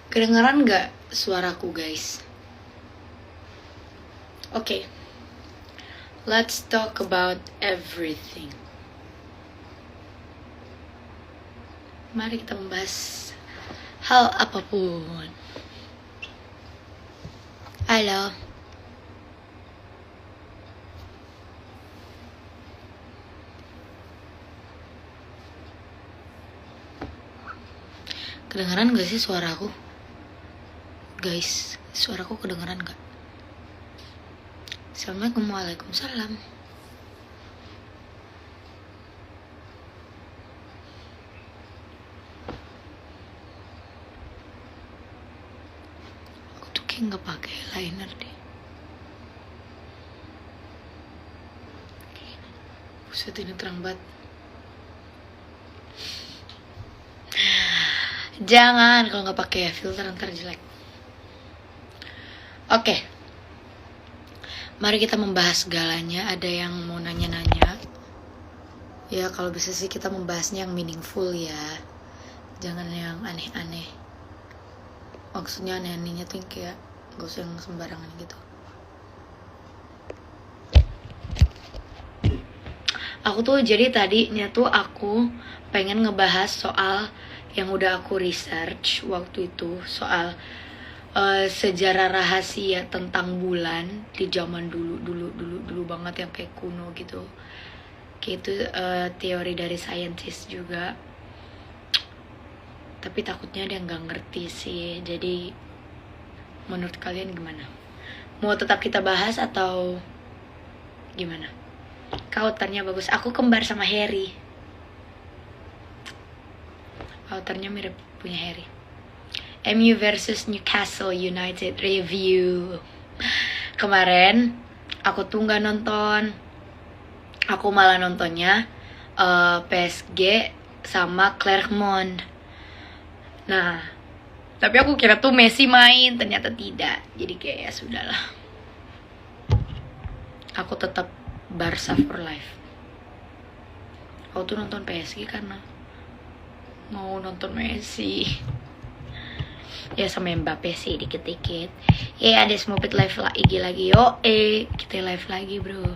Kedengeran nggak suaraku guys? Oke, let's talk about everything. Mari kita membahas hal apapun. Halo. Kedengeran gak sih suaraku? Guys, suaraku kedengeran gak? Assalamualaikum, waalaikumsalam. Aku tuh kayak gak pakai eyeliner deh. Buset, ini terang banget. Jangan, kalau nggak pakai filter ntar jelek. Oke, mari kita membahas segalanya. Ada yang mau nanya-nanya? Ya kalau bisa sih kita membahasnya yang meaningful ya, jangan yang aneh-aneh. Maksudnya aneh-anehnya tuh kayak gak usah yang sembarangan gitu. Aku tuh jadi tadinya tuh aku pengen ngebahas soal yang udah aku research waktu itu, soal sejarah rahasia tentang bulan di zaman dulu banget, yang kayak kuno gitu. Kayak itu teori dari saintis juga. Tapi takutnya dia nggak ngerti sih. Jadi menurut kalian gimana? Mau tetap kita bahas atau gimana? Kautannya bagus. Aku kembar sama Harry. Kautannya mirip punya Harry. MU versus Newcastle United review. Kemarin aku tuh nggak nonton. Aku malah nontonnya PSG sama Clermont. Nah, tapi aku kira tuh Messi main, ternyata tidak. Jadi kayak ya sudahlah. Aku tetap Barca for life. Aku tuh nonton PSG karena mau nonton Messi. Ya sama Mbappe sih dikit-dikit. Ada Smopit live lagi. Yo, kita live lagi, bro.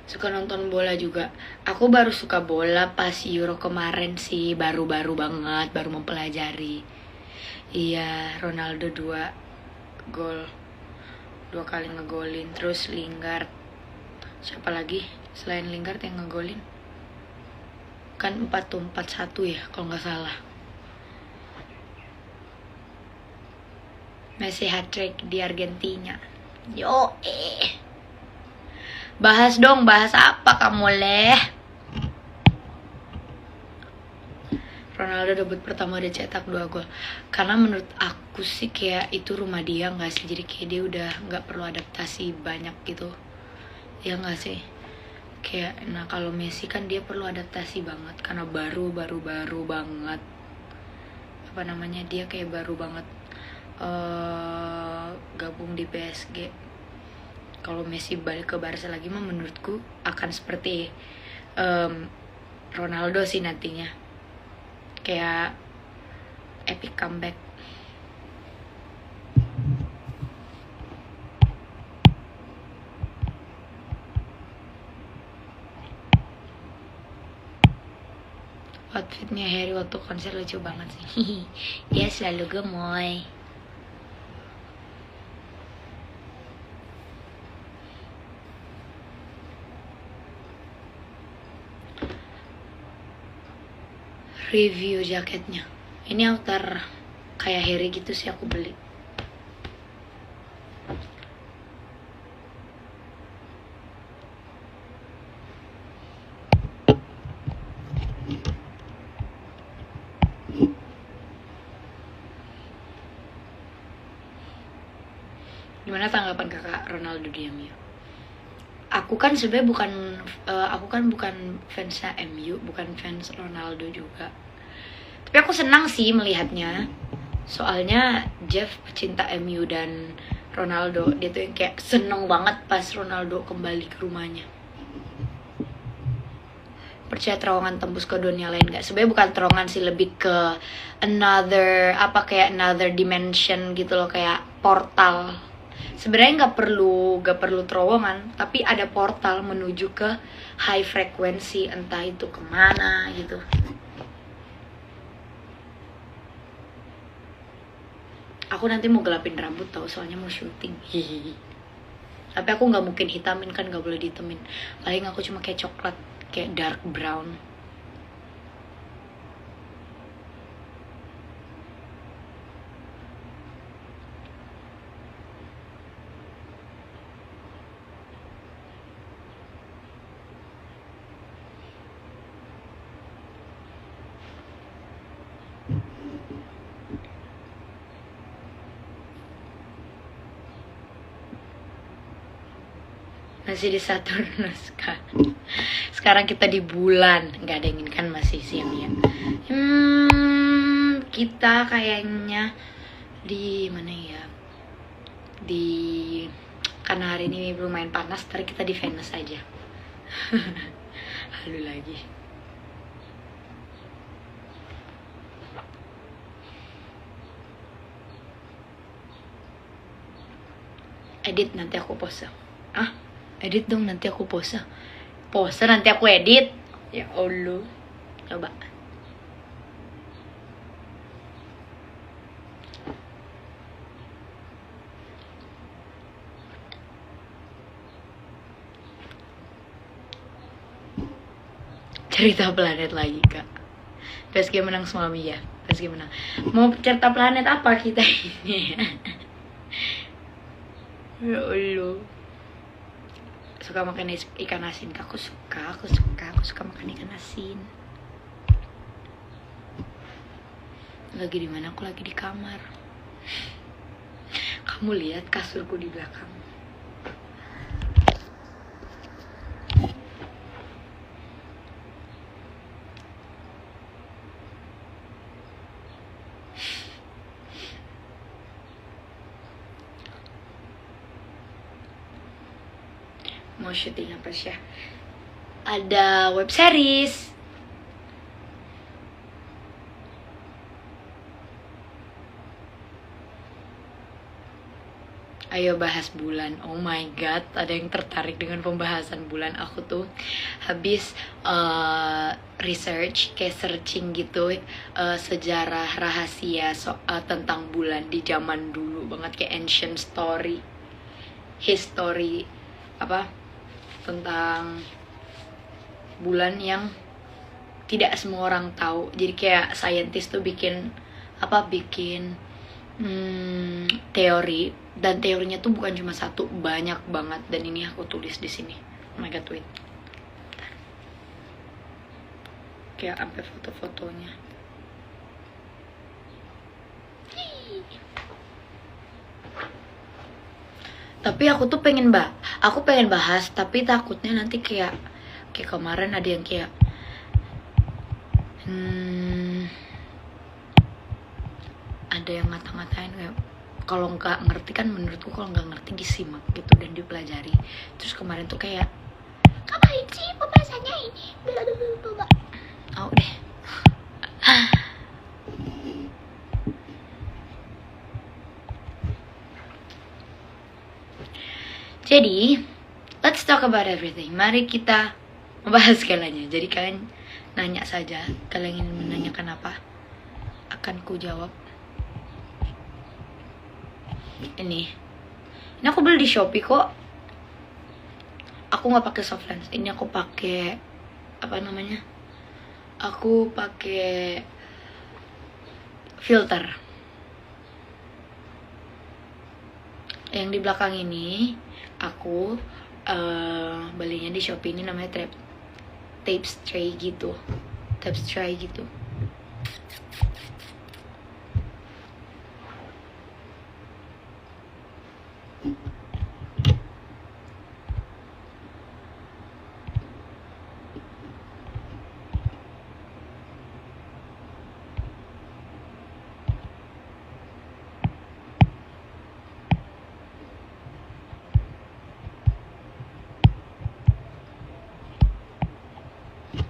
Suka nonton bola juga. Aku baru suka bola pas Euro kemarin sih, baru banget, baru mempelajari. Iya, Ronaldo 2 gol, 2 kali ngegolin. Terus Lingard, siapa lagi selain Lingard yang ngegolin? Kan 4-1 ya kalau nggak salah. Messi hat-trick di Argentina. Yo, bahas dong, bahas apa kamu leh? Ronaldo debut pertama dia cetak 2 gol. Karena menurut aku sih kayak itu rumah dia gak sih? Jadi kayak dia udah gak perlu adaptasi banyak gitu. Ya gak sih? Kayak, nah kalau Messi kan dia perlu adaptasi banget. Karena baru banget. Apa namanya, dia kayak baru banget gabung di PSG. Kalau Messi balik ke Barca lagi mah menurutku akan seperti Ronaldo sih nantinya. Kayak epic comeback. Outfitnya Harry waktu konser lucu banget sih. Dia selalu gemoy. Review jaketnya. Ini outer kayak Harry gitu sih aku beli. Gimana tanggapan kakak Ronaldo di MU? Aku kan sebenarnya bukan fansnya MU, bukan fans Ronaldo juga. Tapi aku senang sih melihatnya. Soalnya Jeff pecinta MU dan Ronaldo, dia tuh yang kayak seneng banget pas Ronaldo kembali ke rumahnya. Percaya terowongan tembus ke dunia lain gak? Sebenarnya bukan terowongan sih, lebih ke kayak another dimension gitu loh, kayak portal. Sebenarnya gak perlu terowongan, tapi ada portal menuju ke high frequency, entah itu kemana gitu. Aku nanti mau gelapin rambut tau, soalnya mau syuting. Hihihi. Tapi aku nggak mungkin hitamin, kan nggak boleh dihitamin. Paling aku cuma kayak coklat, kayak dark brown. Masih di Saturnus kan. Sekarang kita di bulan, nggak ada yang inginkan masih siang ya. Kita kayaknya di mana ya? Karena hari ini lumayan panas, ntar kita di Venus aja. Halu lagi. Edit nanti aku pose. Edit dong, nanti aku pose nanti aku edit. Ya Allah, coba. Cerita planet lagi kak. PSG menang semalam ya. PSG menang. Mau cerita planet apa kita ini? Ya Allah. Suka makan ikan asin. Aku suka makan ikan asin. Lagi di mana? Aku lagi di kamar. Kamu lihat kasurku di belakang. Mau syuting apa sih? Ada web series. Ayo bahas bulan. Oh my god, ada yang tertarik dengan pembahasan bulan. Aku tuh habis research, kayak searching gitu, sejarah rahasia tentang bulan di zaman dulu banget, kayak ancient story, history tentang bulan yang tidak semua orang tahu. Jadi kayak scientist tuh bikin teori, dan teorinya tuh bukan cuma satu, banyak banget, dan ini aku tulis di sini. Oh my god, wait. Kayak sampai foto-fotonya. Tapi aku tuh pengen bahas, tapi takutnya nanti kayak kemarin ada yang kayak ada yang ngata-ngatain kayak, kalau nggak ngerti kan, menurutku kalau nggak ngerti disimak gitu dan dipelajari. Terus kemarin tuh kayak, ngapain sih pembahasannya ini? Oh deh. Jadi, let's talk about everything. Mari kita membahas segalanya. Jadi kalian nanya saja, kalian ingin menanyakan apa, akan ku jawab. Ini aku beli di Shopee kok. Aku nggak pakai soft lens. Ini aku pakai Aku pakai filter. Yang di belakang ini aku belinya di Shopee, ini namanya tape tray gitu.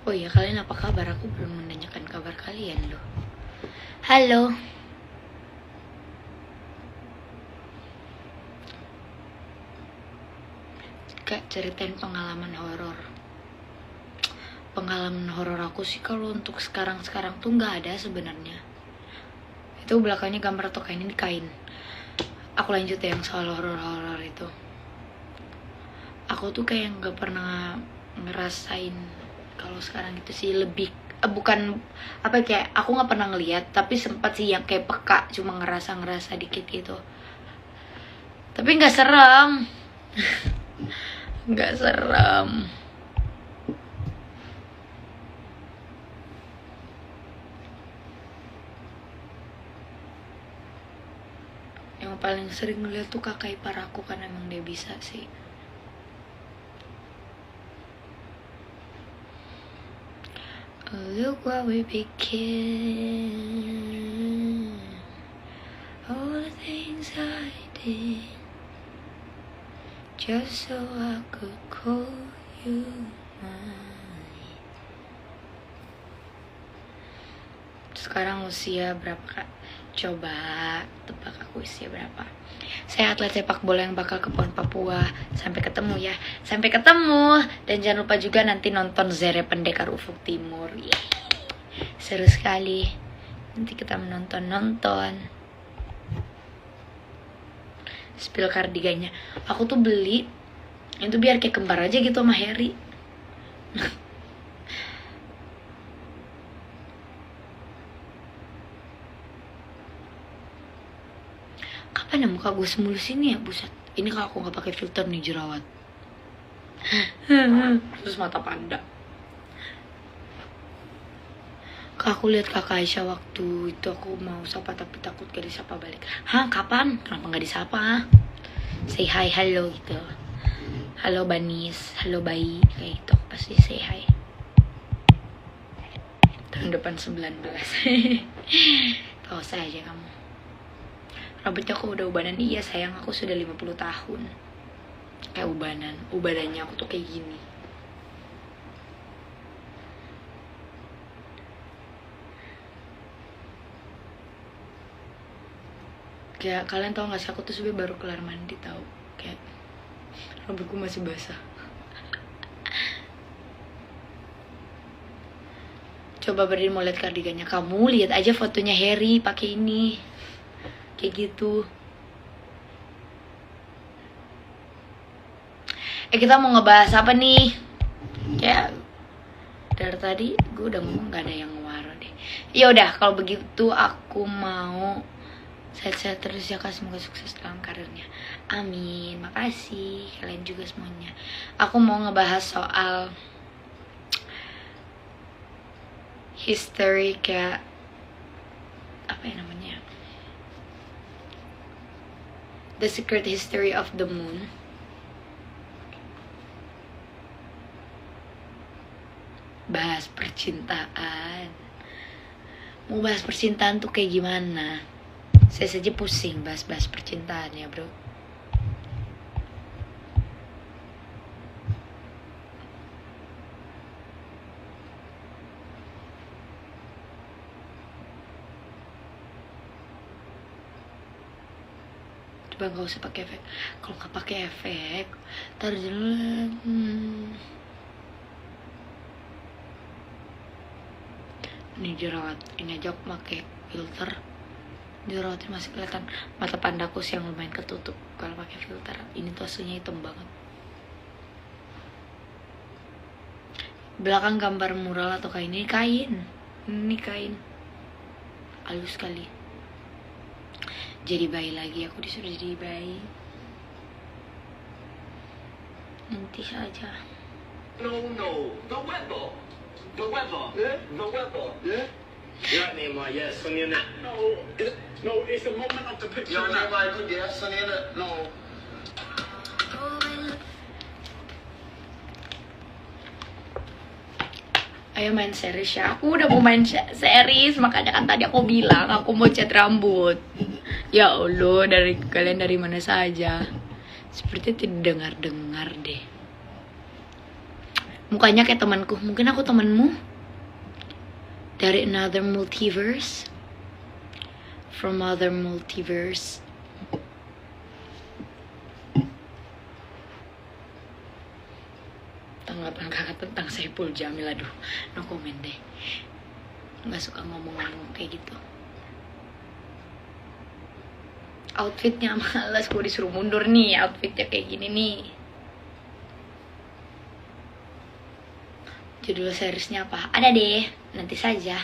Oh iya, kalian apa kabar? Aku belum menanyakan kabar kalian loh. Halo. Kak, ceritain pengalaman horor. Pengalaman horor aku sih kalau untuk sekarang tuh nggak ada sebenarnya. Itu belakangnya gambar atau kain, ini kain. Aku lanjut ya yang soal horor-horor itu. Aku tuh kayak nggak pernah ngerasain kalau sekarang itu sih lebih bukan apa kayak aku nggak pernah ngeliat, tapi sempat sih yang kayak peka, cuma ngerasa dikit gitu. Tapi nggak serem. Nggak serem. Yang paling sering ngeliat tuh kakak ipar aku, kan emang dia bisa sih. Oh, look what we became. All the things I did just so I could call you mine. Sekarang usia berapa kak? Coba tebak aku usia berapa. Saya atlet sepak bola yang bakal ke PON Papua. Sampai ketemu ya. Sampai ketemu. Dan jangan lupa juga nanti nonton Zere Pendekar Ufuk Timur. Yeay. Seru sekali. Nanti kita menonton. Spill kardigannya. Aku tuh beli itu biar kayak kembar aja gitu sama Harry. Kapan ya muka gue semulus ini ya, buset. Ini kalau aku nggak pakai filter nih jerawat. Terus mata panda. Aku lihat kakak Aisyah waktu itu aku mau sapa tapi takut gak disapa balik. Hah, kapan? Kenapa gak disapa? Say hi, hello gitu. Halo Banis, halo Bayi, kayak gitu. Aku pasti say hi. Tahun depan 19. Tahu saja kamu. Rambutnya aku udah ubanan. Iya sayang, aku sudah 50 tahun. Kayak ubanan. Ubanannya aku tuh kayak gini. Kayak kalian tau gak sih, aku tuh sebenernya baru kelar mandi tau. Kayak rambutku masih basah. Coba berdiri mau lihat kardigannya. Kamu lihat aja fotonya Harry pakai ini. Kayak gitu. Kita mau ngebahas apa nih? Kayak dari tadi gue udah ngomong gak ada yang ngewaro deh. Ya udah, kalau begitu aku mau sehat-sehat terus ya kak, semoga sukses dalam karirnya. Amin. Makasih kalian juga semuanya. Aku mau ngebahas soal history, kayak apa ya namanya, The Secret History of the Moon. Bahas percintaan. Mau bahas percintaan tuh kayak gimana? Saya saja pusing bahas-bahas percintaan ya bro. Coba gak usah pakai efek. Kalau gak pakai efek, ntar jelek. Ini jerawat. Ini aja aku pakai filter. Jerawatnya masih kelihatan. Mata pandaku sih yang lumayan ketutup kalau pakai filter. Ini tuh aslinya hitam banget. Belakang gambar mural atau kain. Ini kain. Ini kain. Halus sekali. Jadi bayi lagi. Aku disuruh jadi bayi. Nanti saja. No, the weather. The weather. Yeah? The weather. Yeah? Yeah, Neymar, yes, Sonny in it. No, it's the moment of the picture. Yo, Neymar, good, yeah, Sonny in it. No. Ayo main series ya. Aku udah mau main series, makanya kan tadi aku bilang aku mau cat rambut. Ya Allah, dari kalian dari mana saja? Seperti tidak dengar deh. Mukanya kayak temanku. Mungkin aku temanmu dari another multiverse, from other multiverse. Tanggapan kakak tentang Saipul Jamil, aduh, no comment deh. Nggak suka ngomong-ngomong kayak gitu. Outfitnya malas, gue disuruh mundur nih. Outfitnya kayak gini nih. Judul seriesnya apa? Ada deh, nanti saja.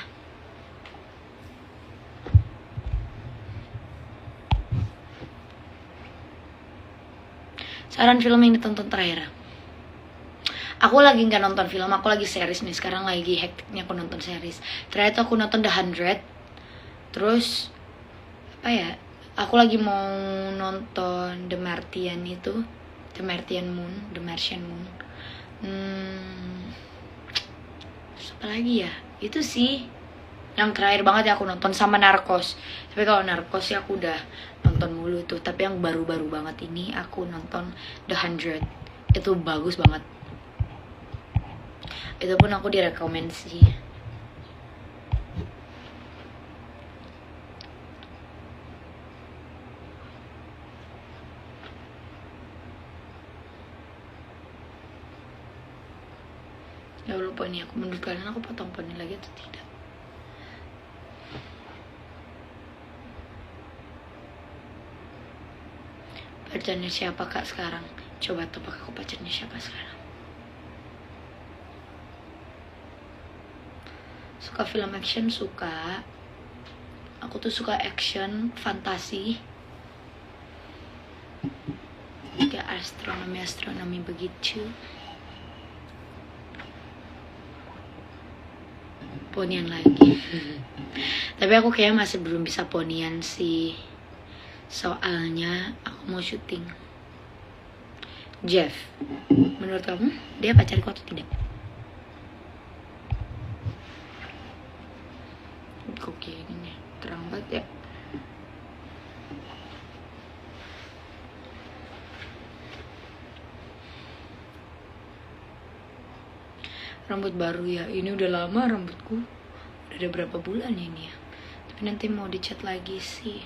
Saran film yang ditonton terakhir. Aku lagi nggak nonton film, aku lagi series nih. Sekarang lagi hektiknya aku nonton series. Terakhir tuh aku nonton The 100. Terus apa ya? Aku lagi mau nonton The Martian itu, The Martian Moon, The Martian Moon. Apa lagi ya? Itu sih yang terakhir banget ya aku nonton, sama Narcos. Tapi kalau Narcos sih aku udah nonton mulu tuh. Tapi yang baru-baru banget ini aku nonton The 100. Itu bagus banget. Itu pun aku direkomend sih. Ya lupa nih aku, menurut kalian aku potong poni lagi atau tidak? Pacarnya siapa kak sekarang? Coba tebak aku pacarnya siapa sekarang. Suka film action, suka. Aku tuh suka action, fantasi, kayak astronomi begitu. Ponian lagi. Tapi aku kayaknya masih belum bisa ponian sih. Soalnya aku mau syuting. Jeff, menurut kamu dia pacarku atau tidak? Kok kayak gini, terang banget ya. Rambut baru ya, ini udah lama rambutku. Udah ada berapa bulan ini ya. Tapi nanti mau dicat lagi sih.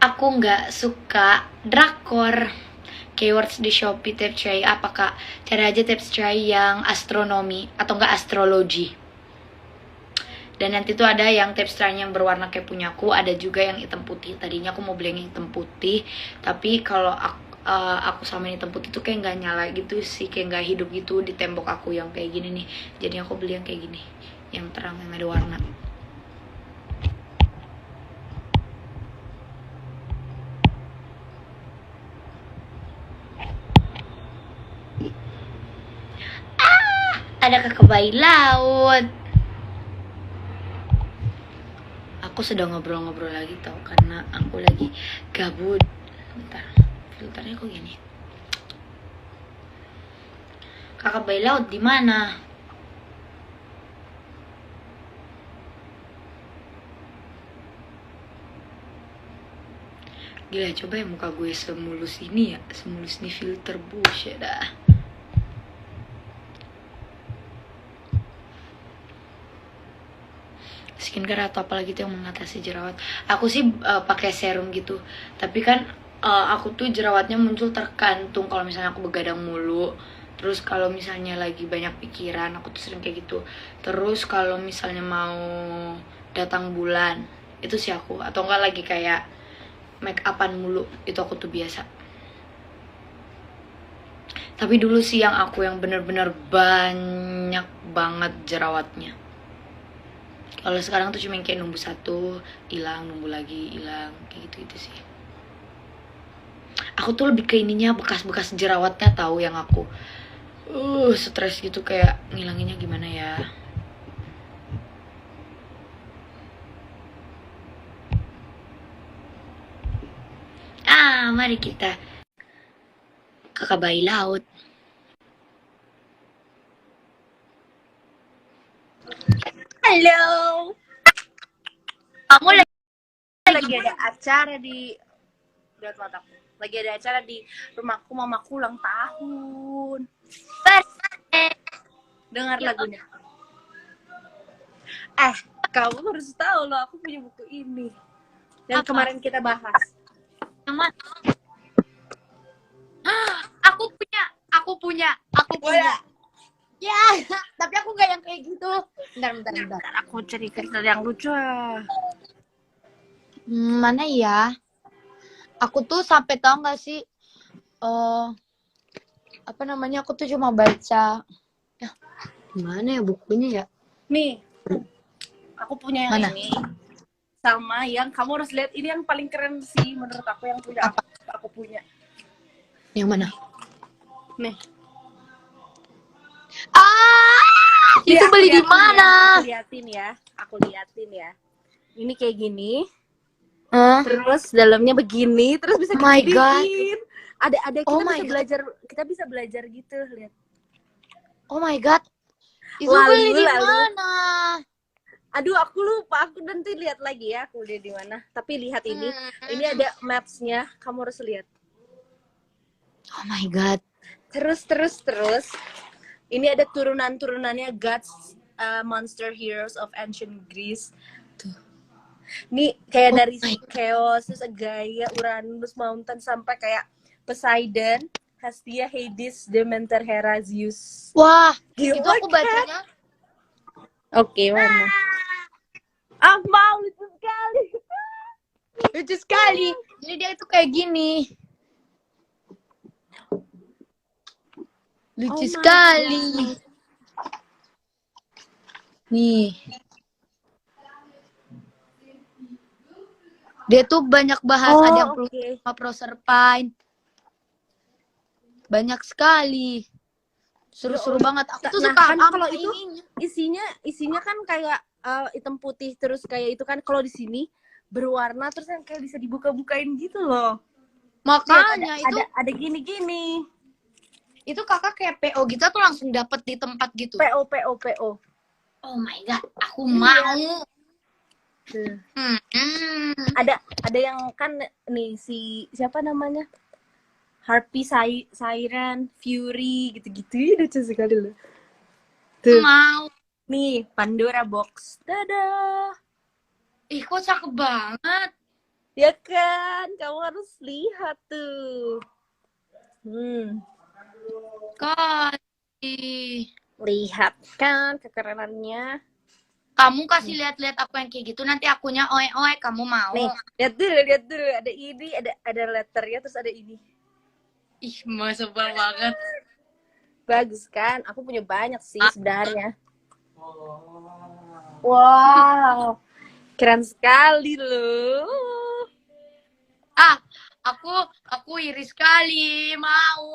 Aku nggak suka drakor. Keywords di Shopee tips try apa kak? Cari aja tips try yang astronomi atau enggak astrologi. Dan nanti tuh ada yang tips try yang berwarna kayak punyaku, ada juga yang hitam putih. Tadinya aku mau beli yang hitam putih, tapi kalau aku sama yang hitam putih tuh kayak nggak nyala gitu sih, kayak nggak hidup gitu di tembok aku yang kayak gini nih. Jadi aku beli yang kayak gini, yang terang, yang ada warna. Ada kakak bayi laut. Aku sedang ngobrol-ngobrol lagi tau, karena aku lagi gabut. Bentar, filternya kok gini. Kakak bayi laut di mana? Gila, coba ya muka gue semulus ini ya, semulus ini filter, bullshit dah. Skincare atau apalagi tuh yang mengatasi jerawat. Aku sih pakai serum gitu. Tapi kan aku tuh jerawatnya muncul tergantung kalau misalnya aku begadang mulu. Terus kalau misalnya lagi banyak pikiran, aku tuh sering kayak gitu. Terus kalau misalnya mau datang bulan, itu sih aku. Atau enggak lagi kayak make upan mulu, itu aku tuh biasa. Tapi dulu sih yang aku yang bener-bener banyak banget jerawatnya. Kalau sekarang tuh cuma kayak numbuh satu, hilang, numbuh lagi, hilang, kayak gitu sih. Aku tuh lebih ke ininya, bekas-bekas jerawatnya tahu yang aku stres gitu, kayak ngilanginnya gimana ya. Mari kita kakak bayi laut. Halo. Kamu lagi ada acara di Lagi ada acara di rumahku, mamaku ulang tahun. Dengar lagunya. Kamu harus tahu loh, aku punya buku ini. Yang Apa? kemarin kita bahas. Yang mana? Aku punya. Ya, tapi aku nggak yang kayak gitu. Bentar. Ntar aku cari cerita yang lucu. Mana ya? Aku tuh sampai tahu nggak sih? Apa namanya? Aku tuh cuma baca. Ya, gimana ya bukunya ya? Nih, aku punya yang Mana? ini. Sama yang kamu harus lihat, ini yang paling keren sih menurut aku yang punya aku punya. Yang mana? Nih. Itu beli di liatin mana? Ya, aku liatin ya. Ini kayak gini. Hah? Terus dalamnya begini, terus bisa Oh my gedein. Ada Oh kita my bisa God. belajar, kita bisa belajar gitu, lihat. Oh my god. Itu Lalu, beli di lalu. mana? Aduh, aku lupa. Aku nanti lihat lagi ya, aku lihat di mana. Tapi lihat ini. Ini ada maps-nya, kamu harus lihat. Oh my god. Terus. Ini ada turunan-turunannya Gods, Monster Heroes of Ancient Greece. Tuh. Ini kayak dari Chaos, terus Gaia, Uranus, Mountain, sampai kayak Poseidon, Hestia, Hades, Demeter, Hera, Zeus. Wah, Gila, itu aku bacanya. Oke, mana? Mau lucu sekali. Lucu sekali. Jadi dia itu kayak gini. Lucu sekali. Nih. Dia tuh banyak bahas, ada yang Proserpine. Banyak sekali. Seru-seru banget. Aku tuh suka kan sama kalau itu ininya. isinya kan kayak hitam putih, terus kayak itu kan kalau di sini berwarna, terus yang kayak bisa dibuka-bukain gitu loh. Makanya Lihat, itu ada gini-gini. itu kakak kayak PO gitu atau langsung dapet di tempat gitu? PO. Oh my god, aku mau. Ada yang kan nih, si siapa namanya? Harpy, Siren, Fury, gitu-gitu. Lucu sekali loh. Tuh. Mau. Nih, Pandora Box. Dadah. Ih, kok cakep banget. Ya kan? Kamu harus lihat tuh. Kasih. Lihat kan kekerenannya. Kamu kasih lihat-lihat aku yang kayak gitu, nanti akunya oe-oe, kamu mau? Nih, lihat dulu. Ada ini, ada letternya, terus ada ini. Ih, mau sebel banget. Bagus kan? Aku punya banyak sih sebenarnya. Wow. Keren sekali loh. Aku iri sekali, mau.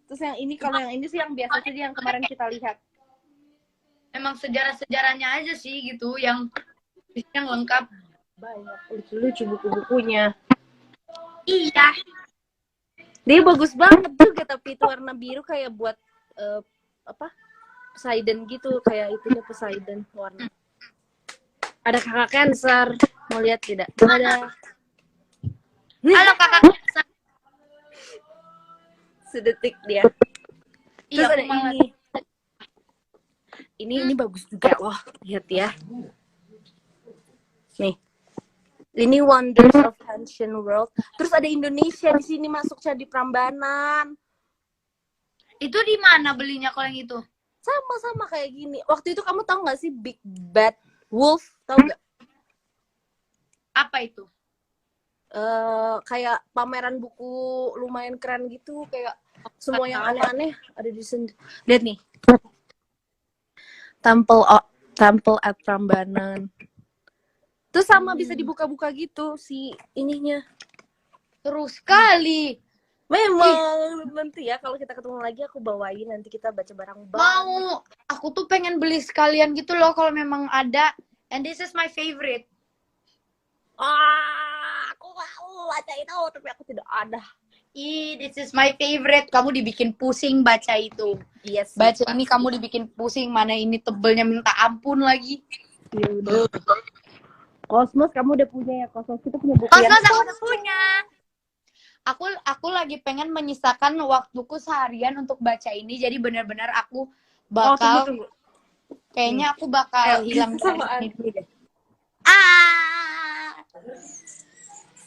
Terus yang ini, kalau yang ini sih yang biasa sih, yang kemarin kita lihat. Emang sejarah-sejarahnya aja sih gitu yang lengkap. Banyak lucu-lucu buku-bukunya. Iya. Dia bagus banget juga, tapi itu warna biru kayak buat Poseidon gitu, kayak itunya Poseidon warna. Ada kakak Cancer, mau lihat tidak? Ada. Halo kakak. Sedetik dia. Terus Iya, ada ini. Ini bagus juga loh, lihat ya. Nih. Ini Wonders of Ancient World. Terus ada Indonesia di sini masuk Candi Prambanan. Itu di mana belinya kalau yang itu? Sama kayak gini. Waktu itu kamu tahu nggak sih Big Bad Wolf? Tahu nggak? Apa itu? Kayak pameran buku lumayan keren gitu, kayak semua yang aneh-aneh ada di sini. Lihat nih. Temple at Prambanan. Terus sama bisa dibuka-buka gitu si ininya. Terus sekali. Memang nanti ya kalau kita ketemu lagi aku bawain, nanti kita baca bareng-bareng. Mau. Aku tuh pengen beli sekalian gitu loh kalau memang ada. And this is my favorite. Aku mau baca itu, tapi aku tidak ada. This is my favorite. Kamu dibikin pusing baca itu. Yes. Baca ini kamu dibikin pusing. Mana ini tebelnya minta ampun lagi. Ya udah. Kosmos kamu udah punya ya? Kosmos kita punya buku Kosmos yang aku udah punya. Aku lagi pengen menyisakan waktuku seharian untuk baca ini. Jadi benar-benar aku Oh, bakal tunggu. kayaknya aku bakal hilang dari Samaan. ini dulu deh. Ah,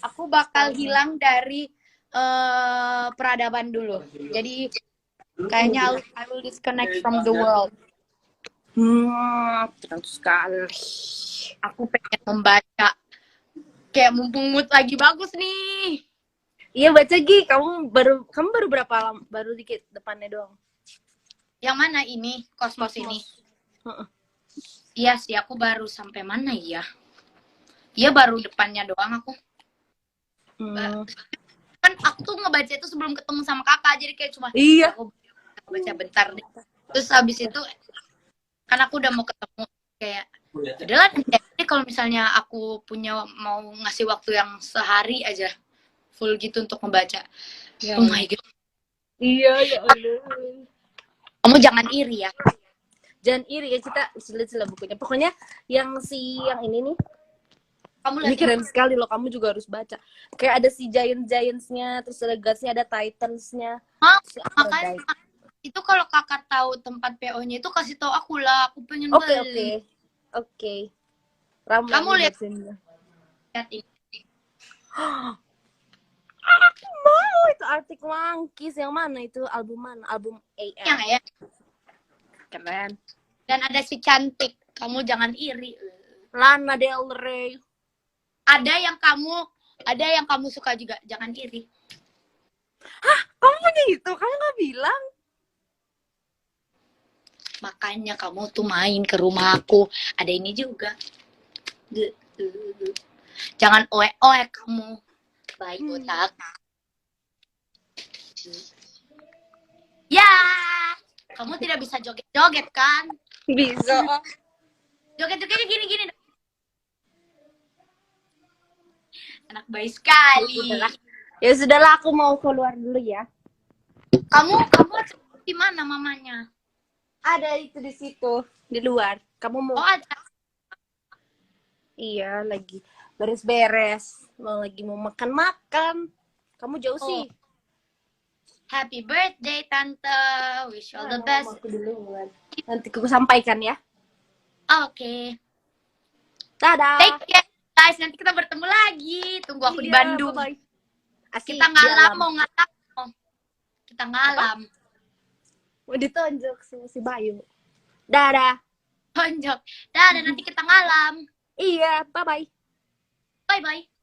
aku bakal hilang dari peradaban dulu. Jadi kayaknya I will disconnect from the world. Terus sekali. Aku pengen membaca. Kayak mumpung mood lagi bagus nih. Iya baca Gi, kamu baru berapa lama? Baru dikit depannya doang. Yang mana ini? Kosmos ini. Heeh. Iya sih, aku baru sampai mana ya? Iya baru depannya doang aku. Kan aku tuh ngebaca itu sebelum ketemu sama kakak, jadi kayak cuma Iya. aku baca bentar deh. Terus habis itu kan aku udah mau ketemu kayak adalah nanti kalau misalnya aku mau ngasih waktu yang sehari aja full gitu untuk membaca. Ya. Oh my god. Iya ya Allah. Kamu jangan iri ya. Jangan iri ya, kita sila bukunya. Pokoknya yang ini nih. Kamu Ini lihat keren sekali loh, kamu juga harus baca. Kayak ada si Giants-nya, terus ada Guts-nya, ada Titans-nya. Makanya itu kalau kakak tahu tempat PO-nya itu kasih tahu aku lah, aku pengen beli. Oke. Kamu lihat ini. Aku mau itu Arctic Monkeys yang mana itu, album mana? Album AM. Yang ya. Keren. Dan ada si cantik, kamu jangan iri. Lana Del Rey. Ada yang kamu suka juga, jangan iri. Hah? Kamu punya itu? Kamu nggak bilang? Makanya kamu tuh main ke rumah aku. Ada ini juga. Jangan oe-oe kamu. Baik otak. Ya, kamu tidak bisa joget-joget kan? Bisa. Joget-jogetnya gini-gini. Anak baik sekali. Ya sudahlah, aku mau keluar dulu ya. Kamu di mana mamanya? Ada itu di situ, di luar. Kamu mau? Oh, ada. Iya, lagi beres-beres. Lagi mau makan-makan. Kamu jauh sih. Happy birthday Tante. Wish you all the best. Aku duluan. Nanti aku sampaikan ya. Oke. Dadah. Take care guys. Nanti kita bertemu lagi. Tunggu aku di Bandung. Bye-bye. Asik, Kita ngalam, mau ngalam. Kita ngalam. Mau ditonjok si Bayu. Dadah. Tonjok. Dadah, nanti kita ngalam. Iya, bye-bye. Bye-bye.